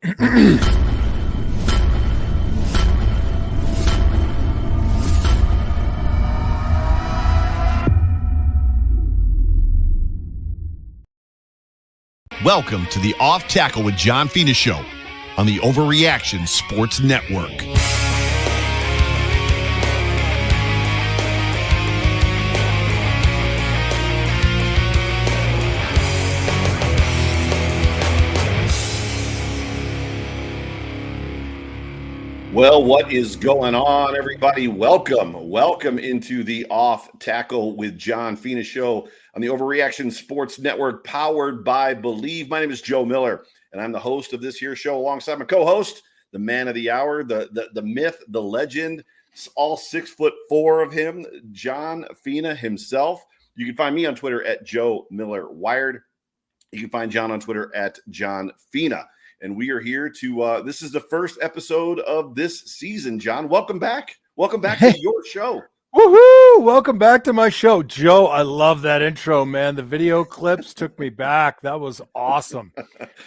Welcome to the Off Tackle with John Fina show on the Overreaction Sports Network. Well, what is going on, everybody? Welcome into the Off Tackle with John Fina show on the Overreaction Sports Network, powered by Believe. My name is Joe Miller, and I'm the host of this here show alongside my co-host, the man of the hour, the myth, the legend, all 6'4" of him, John Fina himself. You can find me on Twitter at Joe Miller Wired. You can find John on Twitter at John Fina. And we are here to, this is the first episode of this season, John. Welcome back. Welcome back to your show. Woohoo! Welcome back to my show. Joe, I love that intro, man. The video clips took me back. That was awesome.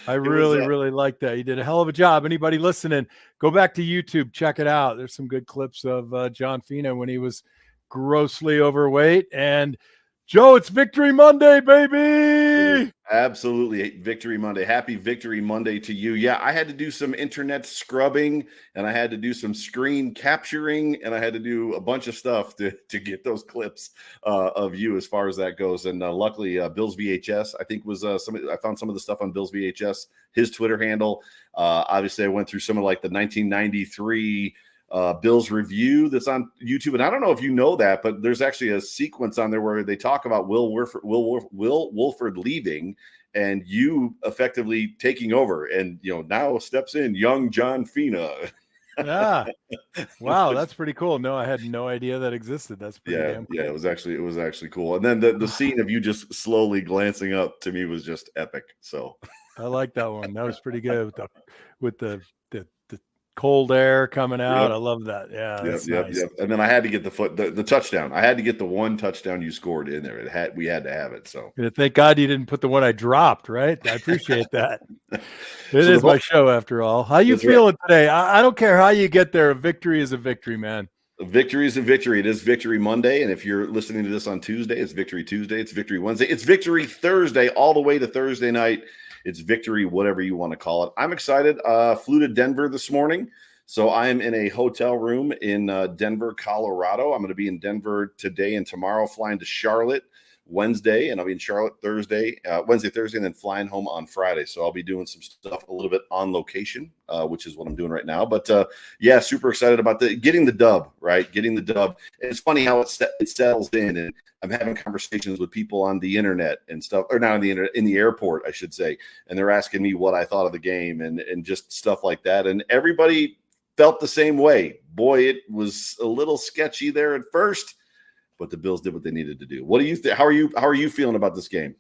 I really like that. You did a hell of a job. Anybody listening, go back to YouTube, check it out. There's some good clips of John Fina when he was grossly overweight. And Joe, it's Victory Monday, baby. Absolutely. Victory Monday. Happy Victory Monday to you. Yeah, I had to do some internet scrubbing, and I had to do some screen capturing, and I had to do a bunch of stuff to get those clips of you as far as that goes. And luckily, Bill's VHS, I think, was I found some of the stuff on Bill's VHS, his Twitter handle. Obviously, I went through some of like the 1993 Bill's review that's on YouTube. And I don't know if you know that, but there's actually a sequence on there where they talk about Will Wolford leaving and you effectively taking over. And, now steps in young John Fina. Yeah. Wow. That's pretty cool. No, I had no idea that existed. That's pretty damn cool. Yeah, it was actually cool. And then the scene of you just slowly glancing up to me was just epic. So I like that one. That was pretty good with the cold air coming out. Yep. I love that. Yeah. Yep. And then I had to get the touchdown. I had to get the one touchdown you scored in there. We had to have it. So thank God you didn't put the one I dropped, right? I appreciate that. It is my show after all. How you feeling today? I don't care how you get there. A victory is a victory, man. A victory is a victory. It is Victory Monday. And if you're listening to this on Tuesday, it's Victory Tuesday. It's Victory Wednesday. It's Victory Thursday all the way to Thursday night. It's victory, whatever you want to call it. I'm excited. Flew to Denver this morning. So I am in a hotel room in Denver, Colorado. I'm going to be in Denver today and tomorrow, flying to Charlotte Wednesday, and I'll be in Charlotte Wednesday, Thursday, and then flying home on Friday. So I'll be doing some stuff a little bit on location, which is what I'm doing right now. But yeah, super excited about getting the dub, right? Getting the dub. And it's funny how it settles in. And I'm having conversations with people on the internet and stuff, or not on the internet, in the airport, I should say. And they're asking me what I thought of the game and just stuff like that. And everybody felt the same way. Boy, it was a little sketchy there at first, but the Bills did what they needed to do. What do you think? How are you feeling about this game?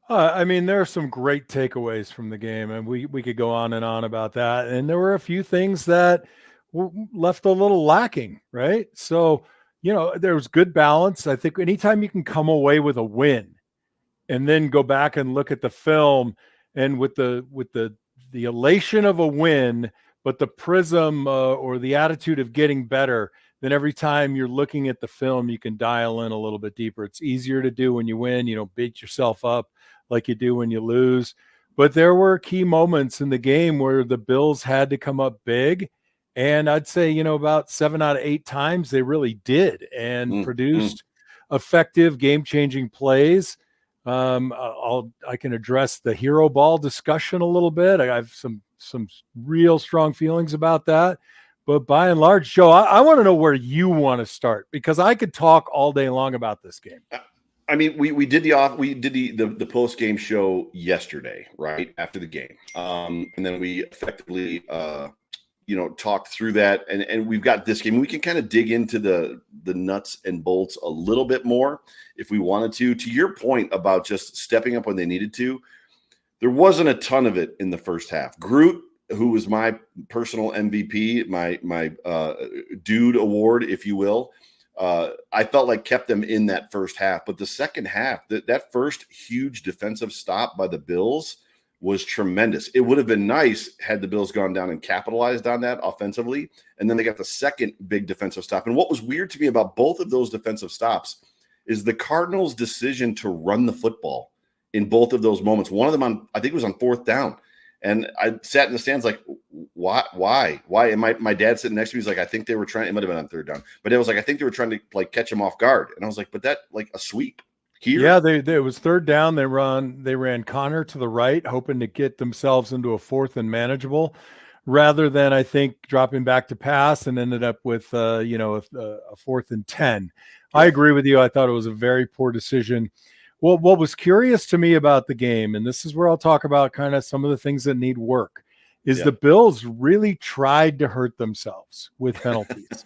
I mean, there are some great takeaways from the game, and we could go on and on about that. And there were a few things that were left a little lacking, right? So, there was good balance. I think anytime you can come away with a win and then go back and look at the film and with the elation of a win, but the prism or the attitude of getting better, then every time you're looking at the film, you can dial in a little bit deeper. It's easier to do when you win. You don't beat yourself up like you do when you lose. But there were key moments in the game where the Bills had to come up big. And I'd say, about 7 out of 8 times they really did and produced effective game-changing plays. I can address the hero ball discussion a little bit. I have some real strong feelings about that. But by and large, Joe, I want to know where you want to start, because I could talk all day long about this game. I mean, we did the post-game show yesterday, right after the game, and then we effectively talked through that, and we've got this game. We can kind of dig into the nuts and bolts a little bit more if we wanted to. To your point about just stepping up when they needed to, there wasn't a ton of it in the first half. Groot, who was my personal MVP, my dude award, if you will, I felt like kept them in that first half. But the second half, that first huge defensive stop by the Bills was tremendous. It would have been nice had the Bills gone down and capitalized on that offensively. And then they got the second big defensive stop. And what was weird to me about both of those defensive stops is the Cardinals' decision to run the football in both of those moments. One of them I think it was on fourth down. And I sat in the stands like, why? And my dad sitting next to me, he's like, I think they were trying, it might have been on third down, but it was like, I think they were trying to like catch him off guard. And I was like, but that like a sweep here. Yeah, it was third down. They ran Connor to the right, hoping to get themselves into a fourth and manageable, rather than I think dropping back to pass, and ended up with a 4th and 10. I agree with you. I thought it was a very poor decision. Well, what was curious to me about the game, and this is where I'll talk about kind of some of the things that need work, is the Bills really tried to hurt themselves with penalties.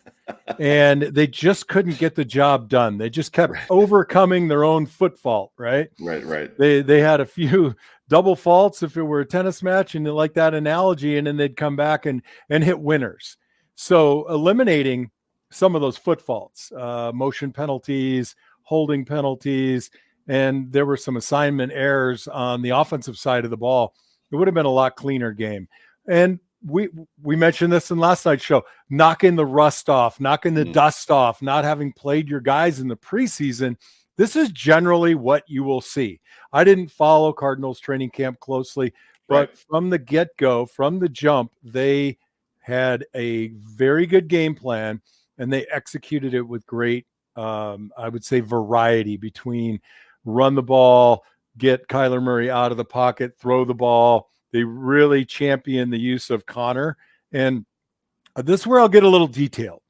And they just couldn't get the job done. They just kept overcoming their own foot fault, right? Right. They had a few double faults if it were a tennis match, and they like that analogy, and then they'd come back and hit winners. So eliminating some of those foot faults, motion penalties, holding penalties, and there were some assignment errors on the offensive side of the ball, it would have been a lot cleaner game. And we mentioned this in last night's show, knocking the rust off, knocking the dust off, not having played your guys in the preseason. This is generally what you will see. I didn't follow Cardinals training camp closely, but from the get-go, from the jump, they had a very good game plan, and they executed it with great, I would say, variety between run the ball, get Kyler Murray out of the pocket, throw the ball. They really championed the use of Connor. And this is where I'll get a little detailed.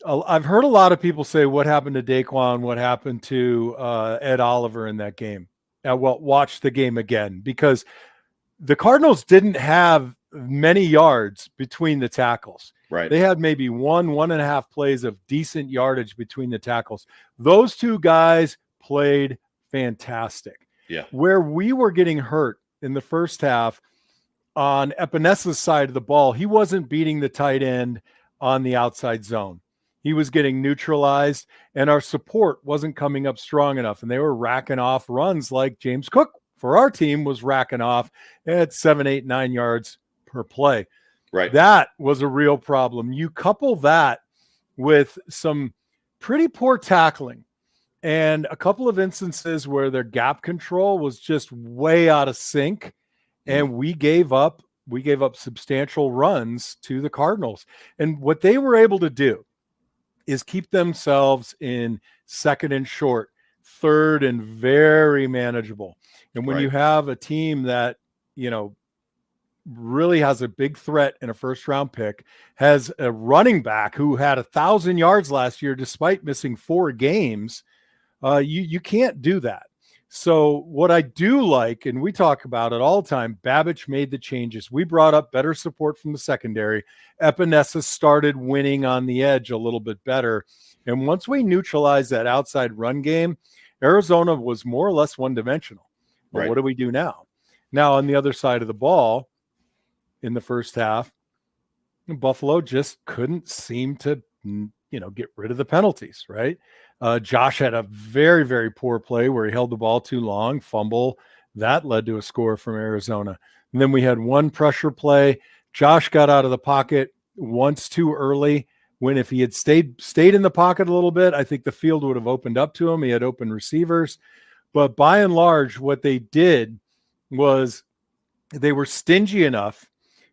I've heard a lot of people say, what happened to Daquan? What happened to Ed Oliver in that game? Well, watch the game again, because the Cardinals didn't have many yards between the tackles. Right. They had maybe 1.5 plays of decent yardage between the tackles. Those two guys played fantastic. Yeah. Where we were getting hurt in the first half on Epenesa's side of the ball, he wasn't beating the tight end on the outside zone. He was getting neutralized, and our support wasn't coming up strong enough, and they were racking off runs like James Cook for our team was racking off at 7, 8, 9 yards per play. Right. That was a real problem. You couple that with some pretty poor tackling and a couple of instances where their gap control was just way out of sync, and we gave up substantial runs to the Cardinals. And what they were able to do is keep themselves in second and short, third and very manageable. And when you have a team that, really has a big threat in a first-round pick, has a running back who had 1,000 yards last year despite missing 4 games, you can't do that. So what I do like, and we talk about it all the time, Babich made the changes. We brought up better support from the secondary. Epinesa started winning on the edge a little bit better. And once we neutralized that outside run game, Arizona was more or less one-dimensional. But what do we do now? Now, on the other side of the ball, in the first half, Buffalo just couldn't seem to, get rid of the penalties, right? Josh had a very, very poor play where he held the ball too long, fumble. That led to a score from Arizona. And then we had one pressure play. Josh got out of the pocket once too early, when if he had stayed in the pocket a little bit, I think the field would have opened up to him. He had open receivers. But by and large, what they did was they were stingy enough.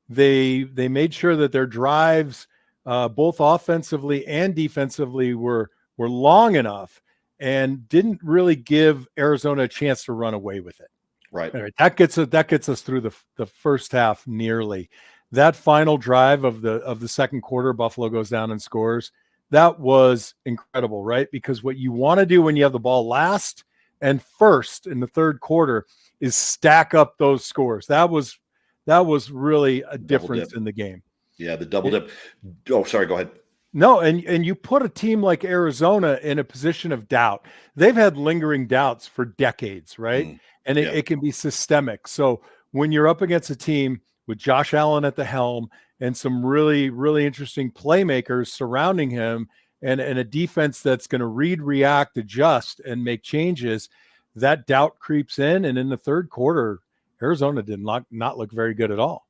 They made sure that their drives, both offensively and defensively, were long enough and didn't really give Arizona a chance to run away with it. Right. All right. That gets us through the first half nearly. That final drive of the second quarter, Buffalo goes down and scores. That was incredible, right? Because what you want to do when you have the ball last and first in the third quarter is stack up those scores. That was really a difference in the game. Yeah, the double dip. Oh, sorry, go ahead. No, and you put a team like Arizona in a position of doubt. They've had lingering doubts for decades, right? And it can be systemic. So when you're up against a team with Josh Allen at the helm and some really, really interesting playmakers surrounding him and a defense that's going to read, react, adjust, and make changes, that doubt creeps in. And in the third quarter, Arizona did not look very good at all.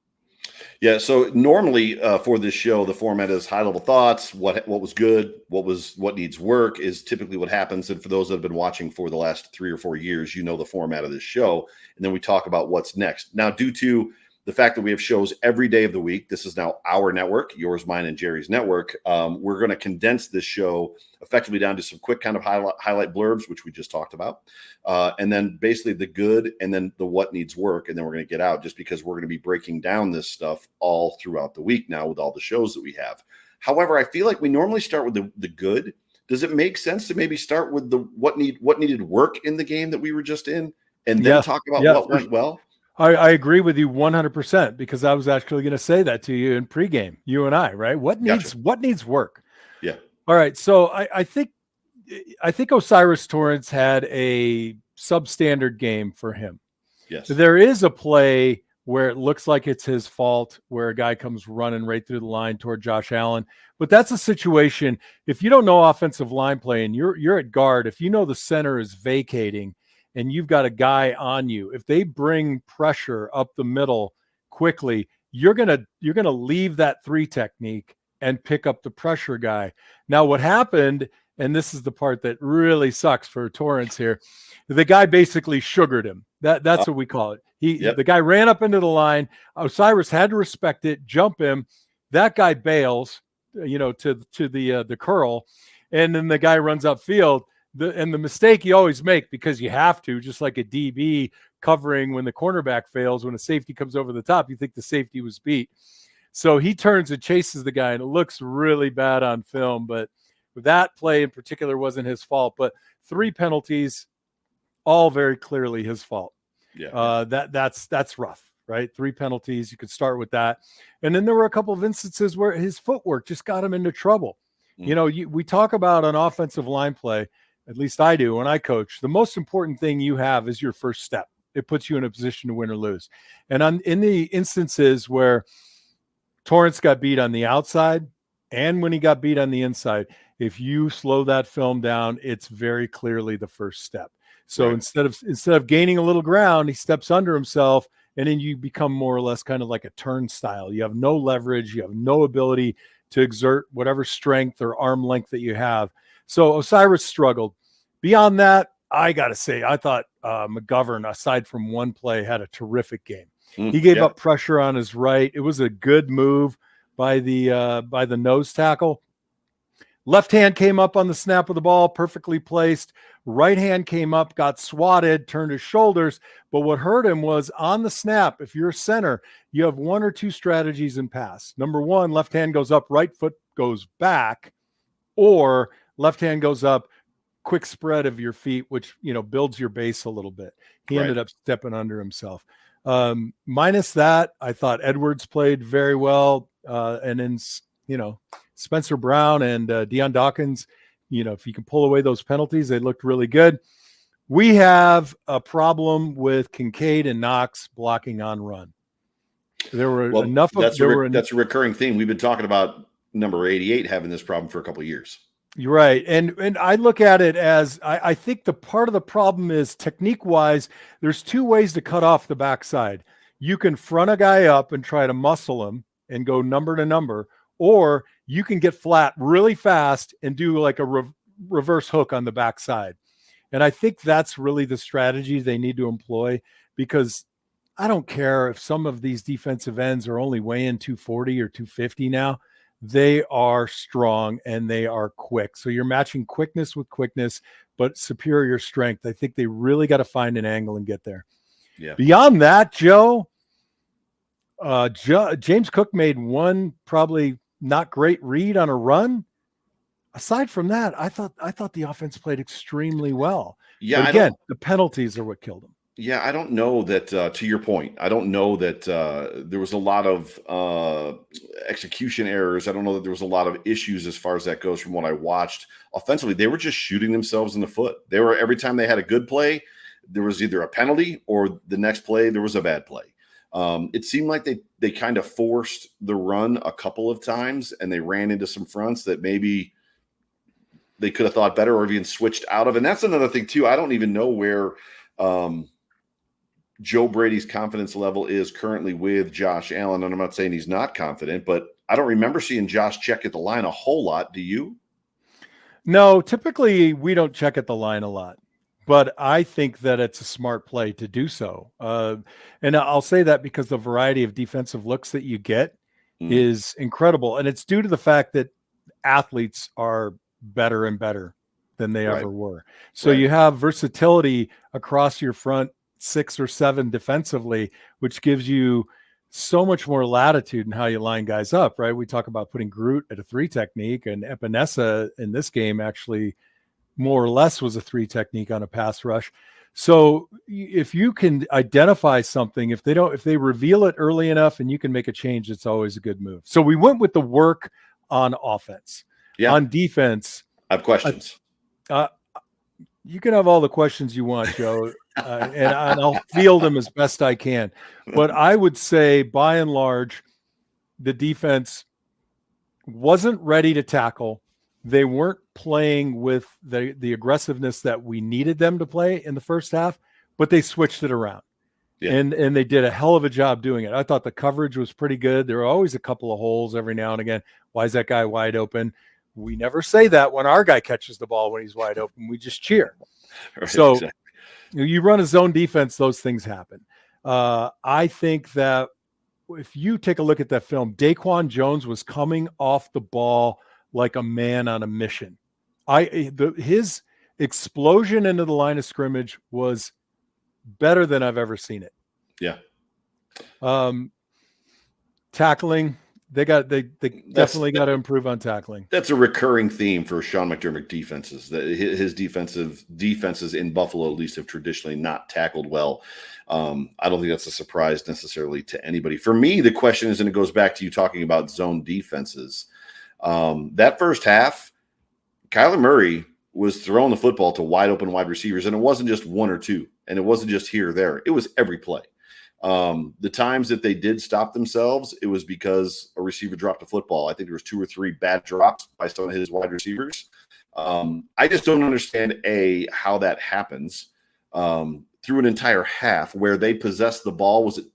Yeah. So normally for this show, the format is high level thoughts. What was good, what needs work is typically what happens. And for those that have been watching for the last 3 or 4 years, you know the format of this show. And then we talk about what's next. Now, due to the fact that we have shows every day of the week, this is now our network, yours, mine, and Jerry's network. We're going to condense this show effectively down to some quick kind of highlight blurbs, which we just talked about. And then basically the good and then the what needs work. And then we're going to get out just because we're going to be breaking down this stuff all throughout the week now with all the shows that we have. However, I feel like we normally start with the good. Does it make sense to maybe start with the what needed work in the game that we were just in and then talk about what went well? I agree with you 100% because I was actually going to say that to you in pregame, you and I, right? What needs work? Yeah. All right. So I think O'Cyrus Torrence had a substandard game for him. Yes. There is a play where it looks like it's his fault, where a guy comes running right through the line toward Josh Allen. But that's a situation, if you don't know offensive line play and you're at guard, if you know the center is vacating and you've got a guy on you, if they bring pressure up the middle quickly, you're gonna leave that 3 technique and pick up the pressure guy. Now, what happened, and this is the part that really sucks for Torrance here, the guy basically sugared him. That's what we call it. The guy ran up into the line. O'Cyrus had to respect it, jump him. That guy bails, to the curl, and then the guy runs upfield. The mistake you always make, because you have to, just like a DB covering when the cornerback fails, when a safety comes over the top, you think the safety was beat. So he turns and chases the guy, and it looks really bad on film. But that play in particular wasn't his fault. But 3 penalties, all very clearly his fault. Yeah. That's rough, right? 3 penalties. You could start with that. And then there were a couple of instances where his footwork just got him into trouble. We talk about an offensive line play. At least I do when I coach. The most important thing you have is your first step. It puts you in a position to win or lose. And in the instances where Torrance got beat on the outside and when he got beat on the inside, if you slow that film down, it's very clearly the first step. So right. instead of gaining a little ground, he steps under himself, and then you become more or less kind of like a turnstile. You have no leverage. You have no ability to exert whatever strength or arm length that you have. So O'Cyrus struggled. Beyond that, I got to say, I thought McGovern, aside from one play, had a terrific game. He gave up pressure on his right. It was a good move by the nose tackle. Left hand came up on the snap of the ball, perfectly placed. Right hand came up, got swatted, turned his shoulders. But what hurt him was on the snap, if you're a center, you have 1 or 2 strategies in pass. Number 1, left hand goes up, right foot goes back, or left hand goes up, quick spread of your feet, which, builds your base a little bit. He ended up stepping under himself. Minus that, I thought Edwards played very well. And then, Spencer Brown and Deion Dawkins, if you can pull away those penalties, they looked really good. We have a problem with Kincaid and Knox blocking on run. There were enough of that's a recurring theme. We've been talking about number 88 having this problem for a couple of years. You're right. And I look at it as I think the part of the problem is technique wise, there's 2 ways to cut off the backside. You can front a guy up and try to muscle him and go number to number, or you can get flat really fast and do like a reverse hook on the backside. And I think that's really the strategy they need to employ, because I don't care if some of these defensive ends are only weighing 240 or 250 now. They are strong and they are quick. So you're matching quickness with quickness, but superior strength. I think they really got to find an angle and get there. Yeah. Beyond that, Joe, James Cook made one probably not great read on a run. Aside from that, I thought the offense played extremely well. Yeah. But again, the penalties are what killed them. Yeah, I don't know that, to your point, I don't know that there was a lot of execution errors. I don't know that there was a lot of issues as far as that goes from what I watched. Offensively, they were just shooting themselves in the foot. Every time they had a good play, there was either a penalty or the next play, there was a bad play. It seemed like they kind of forced the run a couple of times, and they ran into some fronts that maybe they could have thought better or even switched out of. And that's another thing too. I don't even know where Joe Brady's confidence level is currently with Josh Allen. And I'm not saying he's not confident, but I don't remember seeing Josh check at the line a whole lot. Do you? No, typically we don't check at the line a lot, but I think that it's a smart play to do so. And I'll say that because the variety of defensive looks that you get is incredible. And it's due to the fact that athletes are better and better than they ever were. So you have versatility across your front 6 or 7 defensively, which gives you so much more latitude in how you line guys up, right? We talk about putting Groot at a 3 technique, and Epinesa in this game actually more or less was a 3 technique on a pass rush. So if you can identify something, if they reveal it early enough and you can make a change, it's always a good move. So we went with the work on offense. Yeah. On defense, I have questions. You can have all the questions you want, Joe, and I'll field them as best I can. But I would say, by and large, the defense wasn't ready to tackle. They weren't playing with the aggressiveness that we needed them to play in the first half, but they switched it around. Yeah. And they did a hell of a job doing it. I thought the coverage was pretty good. There were always a couple of holes every now and again. Why is that guy wide open? We never say that when our guy catches the ball when he's wide open. We just cheer. So exactly. You run a zone defense, those things happen. I think that if you take a look at that film, Daquan Jones was coming off the ball like a man on a mission. His explosion into the line of scrimmage was better than I've ever seen it. Yeah. Tackling, they definitely got to improve on tackling. That's a recurring theme for Sean McDermott defenses. That his defenses in Buffalo at least have traditionally not tackled well. I don't think that's a surprise necessarily to anybody. For me, the question is, and it goes back to you talking about zone defenses. That first half, Kyler Murray was throwing the football to wide open wide receivers, and it wasn't just 1 or 2, and it wasn't just here or there. It was every play. The times that they did stop themselves, it was because a receiver dropped a football. I think there was 2 or 3 bad drops by some of his wide receivers. I just don't understand, how that happens through an entire half where they possessed the ball. Was it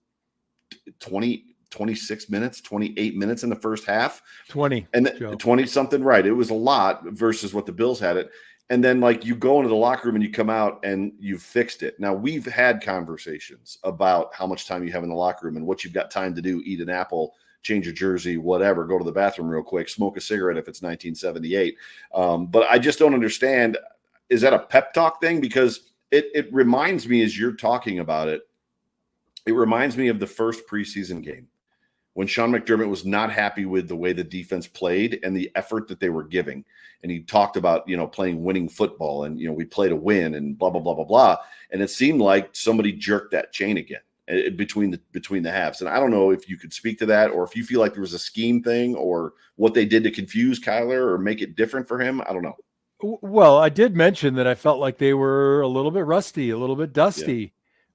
26 minutes, 28 minutes in the first half? 20. And 20 something, right. It was a lot versus what the Bills had it. And then, you go into the locker room and you come out and you've fixed it. Now, we've had conversations about how much time you have in the locker room and what you've got time to do: eat an apple, change your jersey, whatever, go to the bathroom real quick, smoke a cigarette if it's 1978. But I just don't understand. Is that a pep talk thing? Because it reminds me, as you're talking about it, it reminds me of the first preseason game when Sean McDermott was not happy with the way the defense played and the effort that they were giving. And he talked about, playing winning football and, we play to win and blah, blah, blah, blah, blah. And it seemed like somebody jerked that chain again between the halves. And I don't know if you could speak to that, or if you feel like there was a scheme thing or what they did to confuse Kyler or make it different for him. I don't know. Well, I did mention that I felt like they were a little bit rusty, a little bit dusty. Yeah.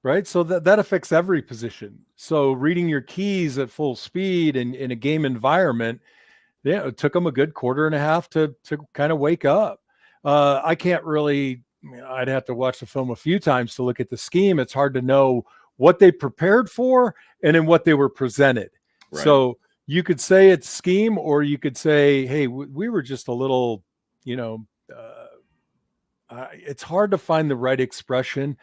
Right. So that affects every position. So reading your keys at full speed and in a game environment, it took them a good quarter and a half to kind of wake up. I can't really, I'd have to watch the film a few times to look at the scheme. It's hard to know what they prepared for and then what they were presented. Right. So you could say it's scheme, or you could say, hey, we were just a little, it's hard to find the right expression.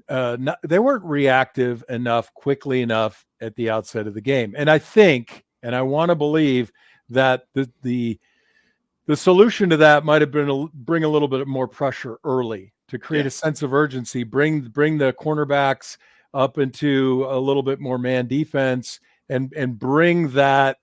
They weren't reactive enough, quickly enough at the outset of the game. And I think, and I want to believe, that the solution to that might have been bring a little bit more pressure early to create a sense of urgency, bring the cornerbacks up into a little bit more man defense, and bring that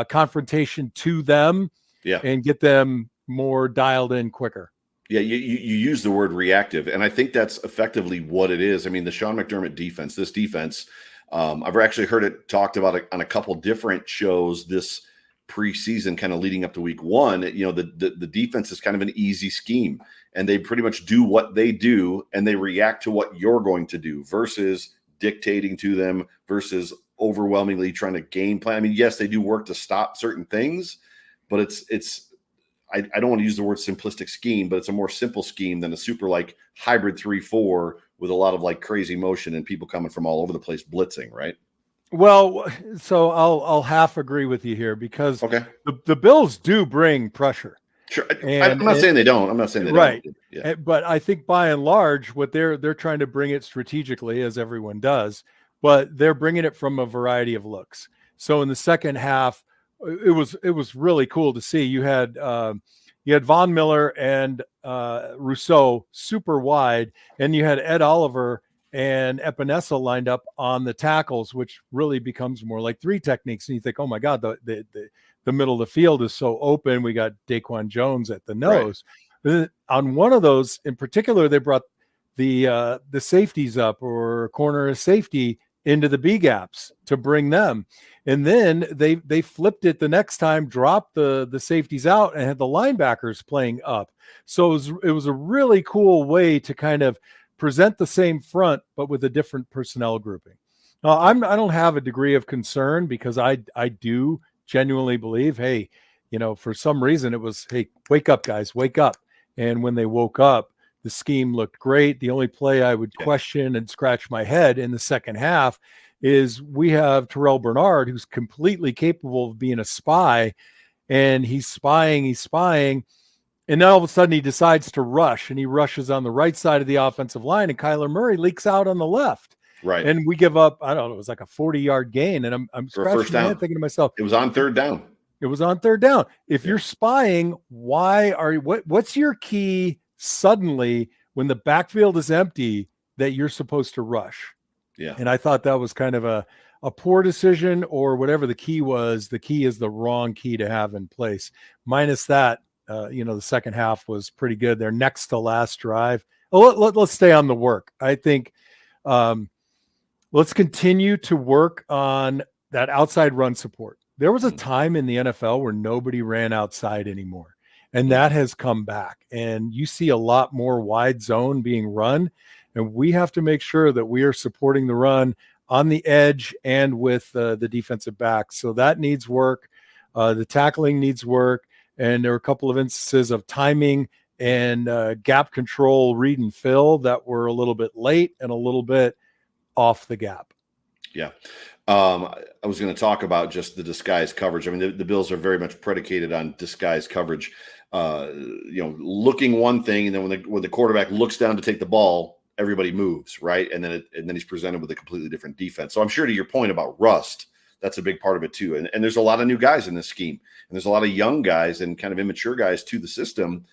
confrontation to them and get them more dialed in quicker. Yeah, you use the word reactive, and I think that's effectively what it is. I mean, the Sean McDermott defense, this defense, I've actually heard it talked about on a couple different shows this preseason, kind of leading up to week 1. The defense is kind of an easy scheme, and they pretty much do what they do, and they react to what you're going to do versus dictating to them, versus overwhelmingly trying to game plan. I mean, yes, they do work to stop certain things, but it's I don't want to use the word simplistic scheme, but it's a more simple scheme than a super like hybrid 3-4 with a lot of like crazy motion and people coming from all over the place blitzing, right? Well, so I'll half agree with you here because Okay. the Bills do bring pressure. Sure. I'm not saying they don't. I'm not saying they right. don't. Yeah. But I think by and large, what they're trying to bring it strategically, as everyone does, but they're bringing it from a variety of looks. So in the second half, it was really cool to see. You had Von Miller and Rousseau super wide, and you had Ed Oliver and Epinesa lined up on the tackles, which really becomes more like three techniques. And you think, oh my God, the middle of the field is so open. We got Daquan Jones at the nose. Right. On one of those in particular, they brought the safeties up, or corner of safety into the B gaps to bring them. And then they flipped it the next time, dropped the safeties out, and had the linebackers playing up. So it was a really cool way to kind of present the same front, but with a different personnel grouping. Now, I don't have a degree of concern because I do genuinely believe, hey, for some reason it was, hey, wake up, guys, wake up. And when they woke up, the scheme looked great. The only play I would question and scratch my head in the second half is we have Terrell Bernard, who's completely capable of being a spy, and he's spying. And then all of a sudden he decides to rush, and he rushes on the right side of the offensive line, and Kyler Murray leaks out on the left. Right. And we give up, I don't know, it was like a 40-yard gain. And I'm scratching my head thinking to myself, it was on third down. It was on third down. If you're spying, what's your key suddenly when the backfield is empty that you're supposed to rush? Yeah. And I thought that was kind of a poor decision, or whatever the key was. The key is the wrong key to have in place. Minus that, the second half was pretty good. Their next to last drive. Let's stay on the work. I think let's continue to work on that outside run support. There was a time in the NFL where nobody ran outside anymore, and that has come back. And you see a lot more wide zone being run, and we have to make sure that we are supporting the run on the edge and with the defensive back. So that needs work. The tackling needs work. And there were a couple of instances of timing and gap control, read and fill, that were a little bit late and a little bit off the gap. Yeah. I was going to talk about just the disguise coverage. I mean, the Bills are very much predicated on disguise coverage, looking one thing, and then when the quarterback looks down to take the ball, everybody moves, right? And then he's presented with a completely different defense. So I'm sure to your point about rust, that's a big part of it too. And there's a lot of new guys in this scheme, and there's a lot of young guys and kind of immature guys to the system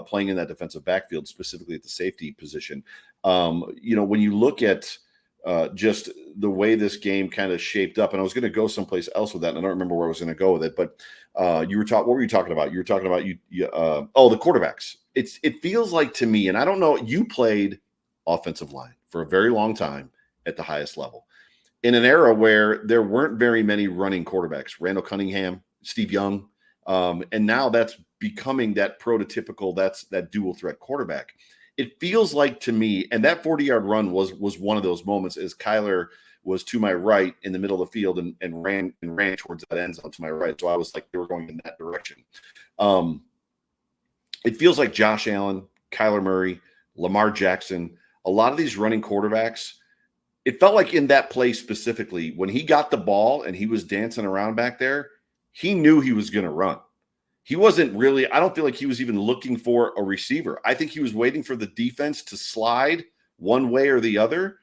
playing in that defensive backfield, specifically at the safety position. When you look at just the way this game kind of shaped up, and I was going to go someplace else with that, and I don't remember where I was going to go with it, but what were you talking about? You were talking about the quarterbacks. It feels like to me, and I don't know, you played offensive line for a very long time at the highest level in an era where there weren't very many running quarterbacks, Randall Cunningham, Steve Young. And now that's becoming that prototypical, that dual threat quarterback. It feels like to me, and that 40-yard run was one of those moments as Kyler was to my right in the middle of the field and ran towards that end zone to my right. So I was like, they were going in that direction. It feels like Josh Allen, Kyler Murray, Lamar Jackson, a lot of these running quarterbacks, it felt like in that play specifically, when he got the ball and he was dancing around back there, he knew he was going to run. He wasn't really, I don't feel like he was even looking for a receiver. I think he was waiting for the defense to slide one way or the other.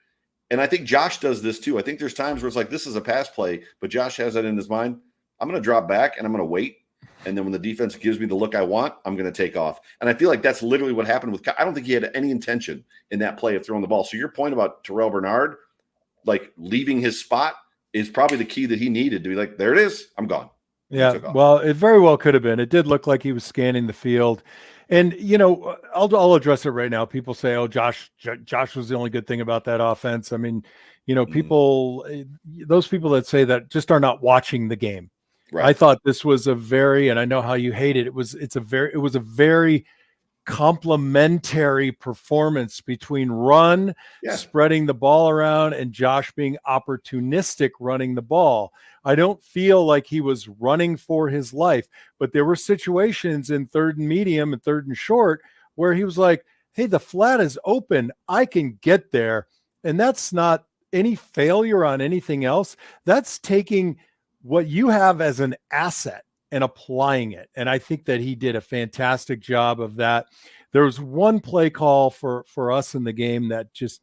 And I think Josh does this too. I think there's times where it's like, this is a pass play, but Josh has that in his mind. I'm going to drop back and I'm going to wait. And then when the defense gives me the look I want, I'm going to take off. And I feel like that's literally what happened with, I don't think he had any intention in that play of throwing the ball. So your point about Terrell Bernard, like leaving his spot, is probably the key that he needed to be like, there it is, I'm gone. Yeah, well, it very well could have been. It did look like he was scanning the field. And, I'll address it right now. People say, oh, Josh was the only good thing about that offense. I mean, those people that say that just are not watching the game. Right. I thought this was and I know how you hate it. It was a very complementary performance between run, spreading the ball around, and Josh being opportunistic running the ball. I don't feel like he was running for his life, but there were situations in third and medium and third and short where he was like, hey, the flat is open. I can get there. And that's not any failure on anything else. That's taking what you have as an asset and applying it. And I think that he did a fantastic job of that. There was one play call for us in the game that just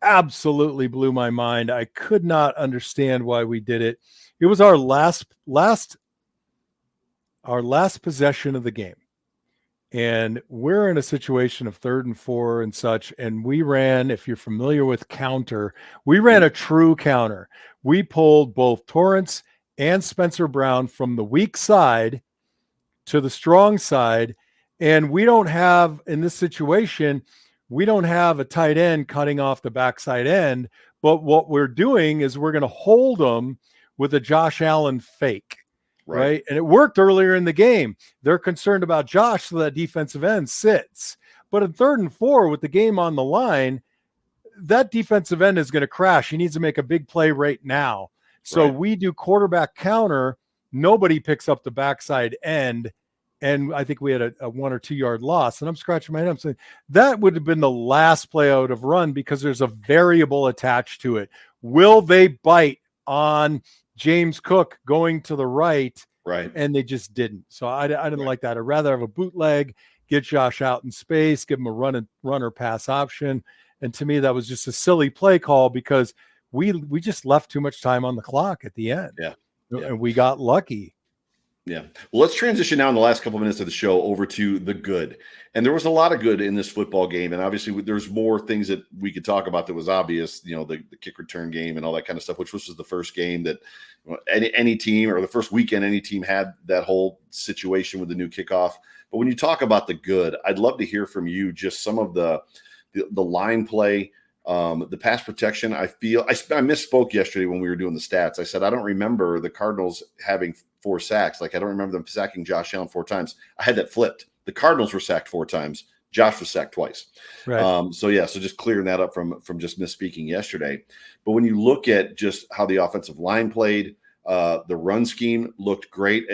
absolutely blew my mind. I could not understand why we did it. It was our last possession of the game. And we're in a situation of 3rd and 4 and such. And we ran, if you're familiar with counter, we ran a true counter. We pulled both Torrance and Spencer Brown from the weak side to the strong side. And we don't have, in this situation, we don't have a tight end cutting off the backside end. But what we're doing is we're going to hold them with a Josh Allen fake. Right. And it worked earlier in the game. They're concerned about Josh, so that defensive end sits. But in 3rd and 4 with the game on the line, that defensive end is going to crash. He needs to make a big play right now. So we do quarterback counter. Nobody picks up the backside end. And I think we had a 1 or 2 yard loss. And I'm scratching my head. I'm saying that would have been the last play I would have run because there's a variable attached to it. Will they bite on James Cook going to the right? And they just didn't. So I didn't like that. I'd rather have a bootleg, get Josh out in space, give him a run or pass option. And to me, that was just a silly play call because we just left too much time on the clock at the end. And we got lucky. Well, let's transition now in the last couple of minutes of the show over to the good. And there was a lot of good in this football game. And obviously there's more things that we could talk about that was obvious, the kick return game and all that kind of stuff, which was the first game that any team, or the first weekend any team had that whole situation with the new kickoff. But when you talk about the good, I'd love to hear from you just some of the line play, the pass protection. I misspoke yesterday when we were doing the stats. I said, I don't remember the Cardinals having 4 sacks. Like, I don't remember them sacking Josh Allen 4 times. I had that flipped. The Cardinals were sacked 4 times. Josh was sacked twice. So just clearing that up from just misspeaking yesterday. But when you look at just how the offensive line played, the run scheme looked great.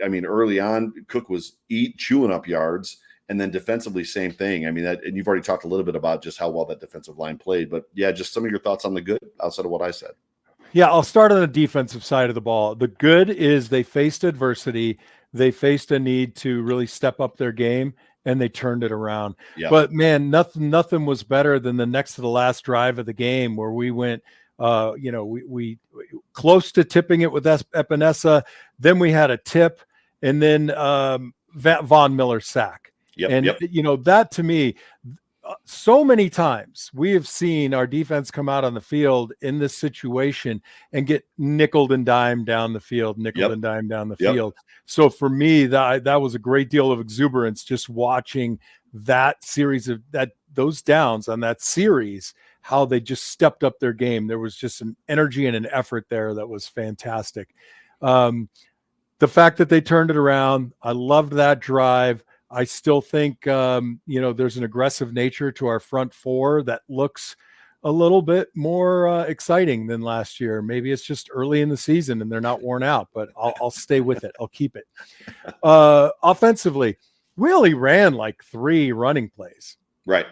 Early on, Cook was chewing up yards. And then defensively, same thing. And you've already talked a little bit about just how well that defensive line played. But just some of your thoughts on the good outside of what I said. Yeah, I'll start on the defensive side of the ball. The good is they faced adversity. They faced a need to really step up their game, and they turned it around. But, man, nothing was better than the next to the last drive of the game where we went, we close to tipping it with Epinesa. Then we had a tip, and then Von Miller sack. That to me, so many times we have seen our defense come out on the field in this situation and get nickeled and dimed down the field, field. So for me, that was a great deal of exuberance just watching that series of those downs on that series, how they just stepped up their game. There was just an energy and an effort there that was fantastic. The fact that they turned it around, I loved that drive. I still think, there's an aggressive nature to our front 4 that looks a little bit more exciting than last year. Maybe it's just early in the season and they're not worn out, but I'll stay with it. I'll keep it. Offensively, we only ran like 3 running plays.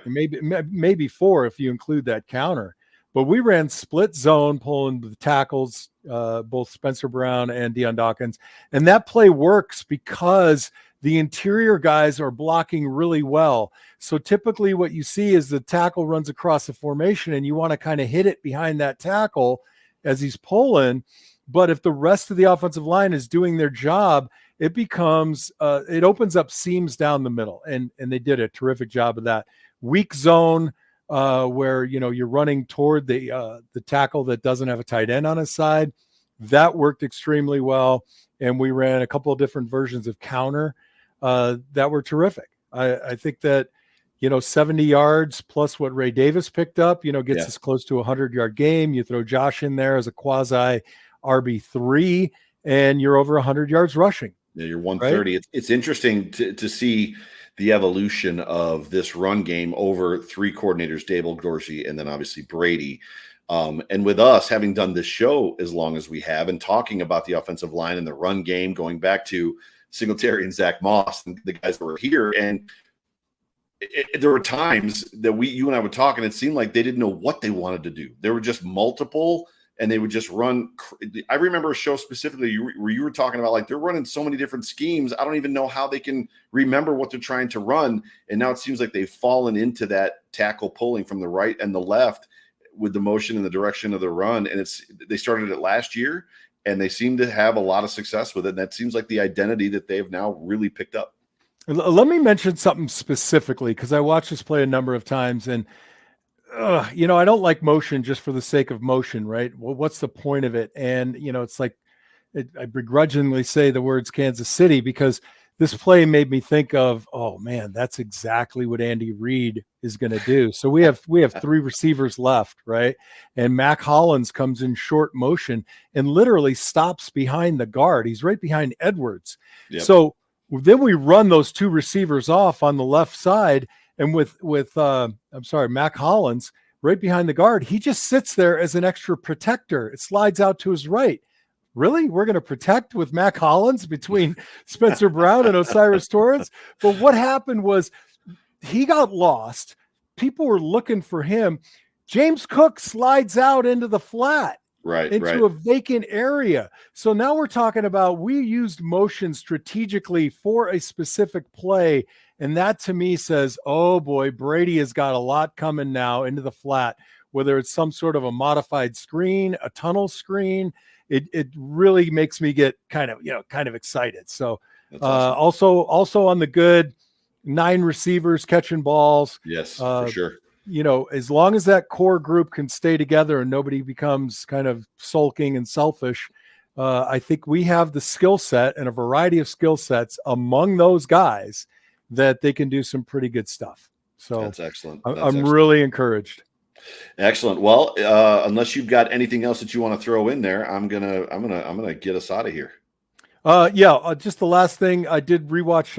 Maybe 4 if you include that counter. But we ran split zone, pulling the tackles, both Spencer Brown and Deion Dawkins. And that play works because the interior guys are blocking really well. So typically what you see is the tackle runs across the formation and you want to kind of hit it behind that tackle as he's pulling. But if the rest of the offensive line is doing their job, it becomes, it opens up seams down the middle. And they did a terrific job of that. Weak zone, where, you're running toward the tackle that doesn't have a tight end on his side. That worked extremely well. And we ran a couple of different versions of counter that were terrific. I think that, 70 yards plus what Ray Davis picked up, gets us close to a 100-yard game. You throw Josh in there as a quasi RB3 and you're over 100 yards rushing. You're 130. Right? It's interesting to see the evolution of this run game over three coordinators, Dable, Dorsey, and then obviously Brady. And with us having done this show as long as we have and talking about the offensive line and the run game, going back to Singletary and Zach Moss and the guys that were here. And there were times that you and I would talk, and it seemed like they didn't know what they wanted to do. There were just multiple, and they would just run. I remember a show specifically where you were talking about, like, they're running so many different schemes. I don't even know how they can remember what they're trying to run. And now it seems like they've fallen into that tackle pulling from the right and the left with the motion in the direction of the run. And they started it last year, and they seem to have a lot of success with it. And that seems like the identity that they've now really picked up. Let me mention something specifically, because I watched this play a number of times, and I don't like motion just for the sake of motion, right? Well, what's the point of it? And it's like I begrudgingly say the words Kansas City, because this play made me think of, oh man, that's exactly what Andy Reid is going to do. So we have three receivers left, right? And Mac Hollins comes in short motion and literally stops behind the guard. He's right behind Edwards. Yep. So then we run those two receivers off on the left side, and with Mac Hollins right behind the guard, he just sits there as an extra protector. It slides out to his right. Really? We're going to protect with Mac Hollins between Spencer Brown and Osiris Torrance? But what happened was he got lost. People were looking for him. James Cook slides out into the flat. Into a vacant area. So now we're talking about, we used motion strategically for a specific play. And that to me says, oh boy, Brady has got a lot coming now into the flat, whether it's some sort of a modified screen, a tunnel screen. It really makes me get kind of excited. So awesome. Also on the good, 9 receivers catching balls. Yes, for sure. As long as that core group can stay together and nobody becomes kind of sulking and selfish, I think we have the skill set and a variety of skill sets among those guys that they can do some pretty good stuff. So that's excellent. I'm really encouraged. Excellent. Well, unless you've got anything else that you want to throw in there, I'm gonna get us out of here. Just the last thing, I did rewatch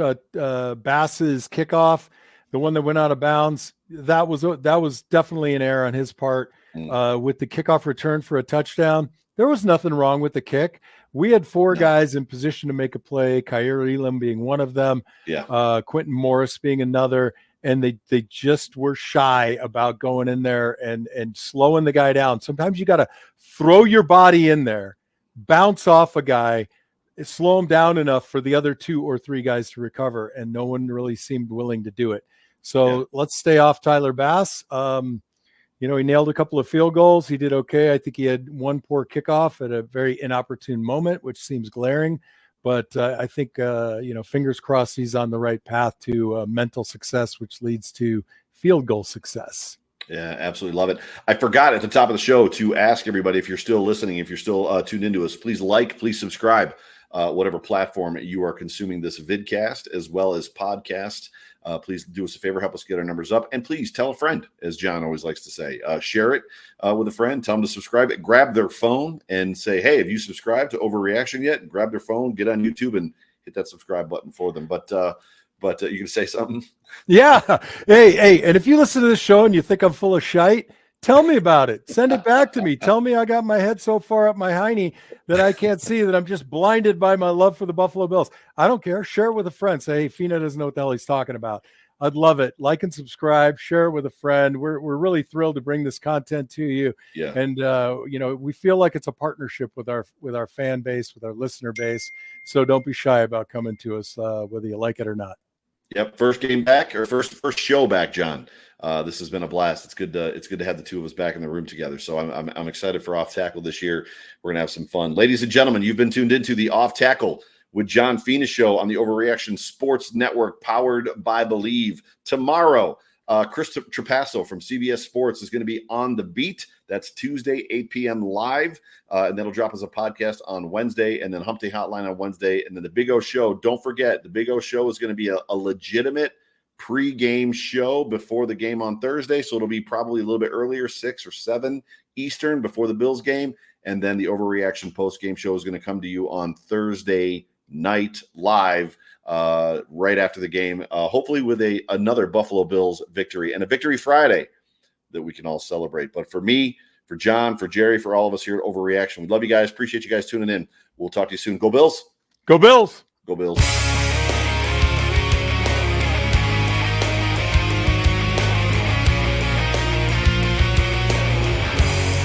Bass's kickoff, the one that went out of bounds. That was definitely an error on his part. With the kickoff return for a touchdown, there was nothing wrong with the kick. We had 4 guys in position to make a play, Khair Elam being one of them, Quentin Morris being another, and they just were shy about going in there and slowing the guy down. Sometimes you got to throw your body in there, bounce off a guy, slow him down enough for the other 2 or 3 guys to recover, and no one really seemed willing to do it. So let's stay off Tyler Bass. He nailed a couple of field goals. He did okay. I think he had one poor kickoff at a very inopportune moment, which seems glaring. But I think, fingers crossed he's on the right path to mental success, which leads to field goal success. Yeah, absolutely love it. I forgot at the top of the show to ask everybody, if you're still listening, if you're still tuned into us, please please subscribe, whatever platform you are consuming this vidcast as well as podcast. Please do us a favor, help us get our numbers up, and please tell a friend, as John always likes to say. Share it with a friend, tell them to subscribe, grab their phone and say, hey, have you subscribed to Overreaction yet? Grab their phone, get on YouTube and hit that subscribe button for them. But you can say something. Yeah. Hey, and if you listen to this show and you think I'm full of shite, tell me about it. Send it back to me. Tell me I got my head so far up my hiney that I can't see, that I'm just blinded by my love for the Buffalo Bills. I don't care. Share it with a friend. Say, hey, Fina doesn't know what the hell he's talking about. I'd love it. Like and subscribe. Share it with a friend. We're really thrilled to bring this content to you. Yeah. And we feel like it's a partnership with our fan base, with our listener base. So don't be shy about coming to us, whether you like it or not. Yep, first game back, or first show back, John. This has been a blast. It's good to have the two of us back in the room together. So I'm excited for Off Tackle this year. We're gonna have some fun, ladies and gentlemen. You've been tuned into the Off Tackle with John Fina show on the Overreaction Sports Network, powered by Believe. Tomorrow, Chris Trapasso from CBS Sports is going to be on the beat. That's Tuesday, 8 p.m. live, and that'll drop as a podcast on Wednesday, and then Hump Day Hotline on Wednesday, and then the Big O Show. Don't forget, the Big O Show is going to be a legitimate pre-game show before the game on Thursday, so it'll be probably a little bit earlier, 6 or 7 Eastern, before the Bills game, and then the Overreaction post-game show is going to come to you on Thursday night live right after the game, hopefully with another Buffalo Bills victory and a victory Friday that we can all celebrate. But for me, for John, for Jerry, for all of us here at Overreaction, we love you guys. Appreciate you guys tuning in. We'll talk to you soon. Go Bills. Go Bills. Go Bills.